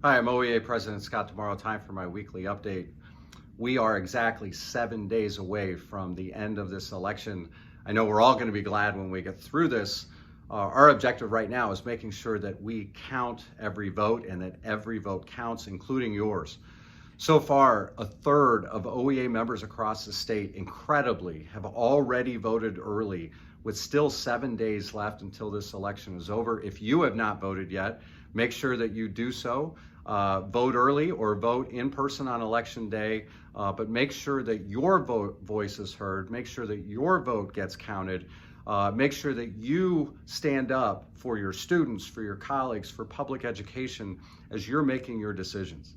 Hi, I'm OEA President Scott Tomorrow. Time for my weekly update. We are exactly 7 days away from the end of this election. I know we're all going to be glad when we get through this. Our objective right now is making sure that we count every vote and that every vote counts, including yours. So far, a third of OEA members across the state, incredibly, have already voted early, with still 7 days left until this election is over. If you have not voted yet, make sure that you do so. Vote early or vote in person on election day, but make sure that your voice is heard. Make sure that your vote gets counted. Make sure that you stand up for your students, for your colleagues, for public education as you're making your decisions.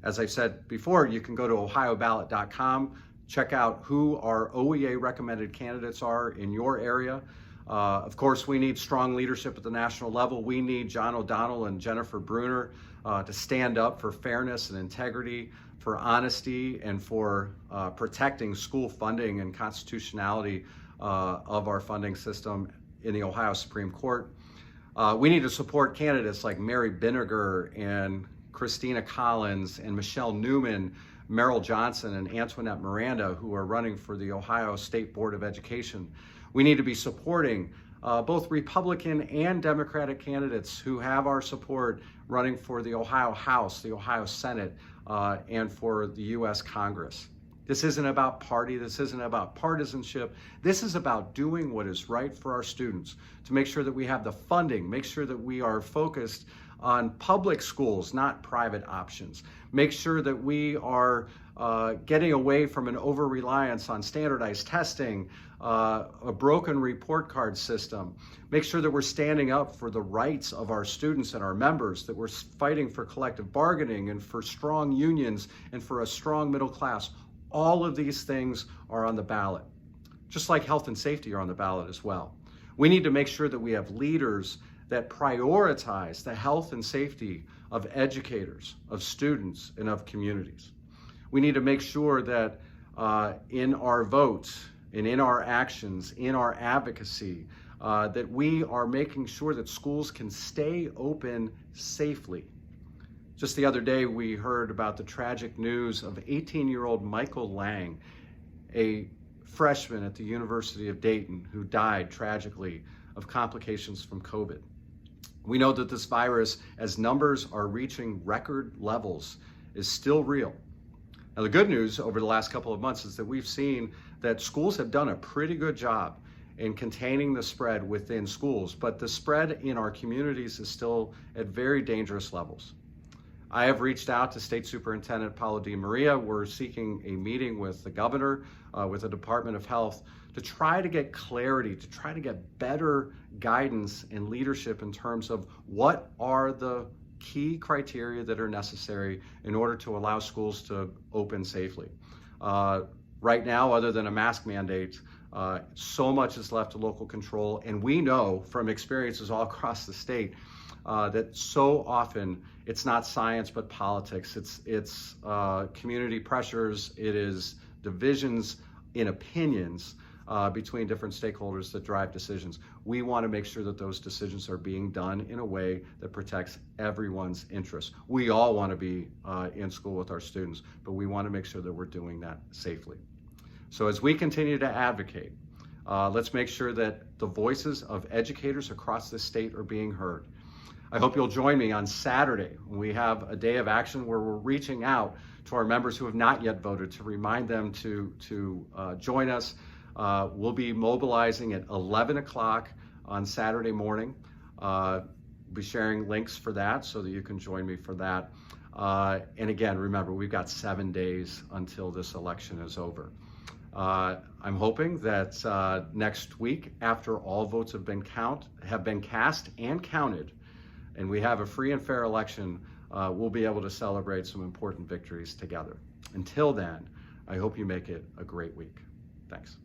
As I said before, you can go to ohioballot.com, check out who our OEA recommended candidates are in your area. Of course, we need strong leadership at the national level. We need John O'Donnell and Jennifer Brunner to stand up for fairness and integrity, for honesty, and for protecting school funding and constitutionality of our funding system in the Ohio Supreme Court. We need to support candidates like Mary Binegar and Christina Collins and Michelle Newman, Merrill Johnson, and Antoinette Miranda, who are running for the Ohio State Board of Education. We need to be supporting both Republican and Democratic candidates who have our support running for the Ohio House, the Ohio Senate, and for the U.S. Congress. This isn't about party. This isn't about partisanship. This is about doing what is right for our students, to make sure that we have the funding, make sure that we are focused on public schools, not private options. Make sure that we are getting away from an over-reliance on standardized testing, a broken report card system. Make sure that we're standing up for the rights of our students and our members, that we're fighting for collective bargaining and for strong unions and for a strong middle class. All of these things are on the ballot, just like health and safety are on the ballot as well. We need to make sure that we have leaders that prioritize the health and safety of educators, of students, and of communities. We need to make sure that in our votes and in our actions, in our advocacy, that we are making sure that schools can stay open safely. Just the other day, we heard about the tragic news of 18-year-old Michael Lang, a freshman at the University of Dayton who died tragically of complications from COVID. We know that this virus, as numbers are reaching record levels, is still real. Now, the good news over the last couple of months is that we've seen that schools have done a pretty good job in containing the spread within schools, but the spread in our communities is still at very dangerous levels. I have reached out to State Superintendent Paulo DeMaria. We're seeking a meeting with the governor, with the Department of Health, to try to get clarity, to try to get better guidance and leadership in terms of what are the key criteria that are necessary in order to allow schools to open safely. Right now, other than a mask mandate, so much is left to local control, and we know from experiences all across the state that so often it's not science but politics. It's community pressures. It is divisions in opinions between different stakeholders that drive decisions. We want to make sure that those decisions are being done in a way that protects everyone's interests. We all want to be in school with our students, but we want to make sure that we're doing that safely. So as we continue to advocate, let's make sure that the voices of educators across the state are being heard. I hope you'll join me on Saturday when we have a day of action where we're reaching out to our members who have not yet voted to remind them to join us. We'll be mobilizing at 11 o'clock on Saturday morning. We'll be sharing links for that so that you can join me for that. And again, remember, we've got 7 days until this election is over. I'm hoping that next week, after all votes have been cast and counted, and we have a free and fair election, we'll be able to celebrate some important victories together. Until then, I hope you make it a great week. Thanks.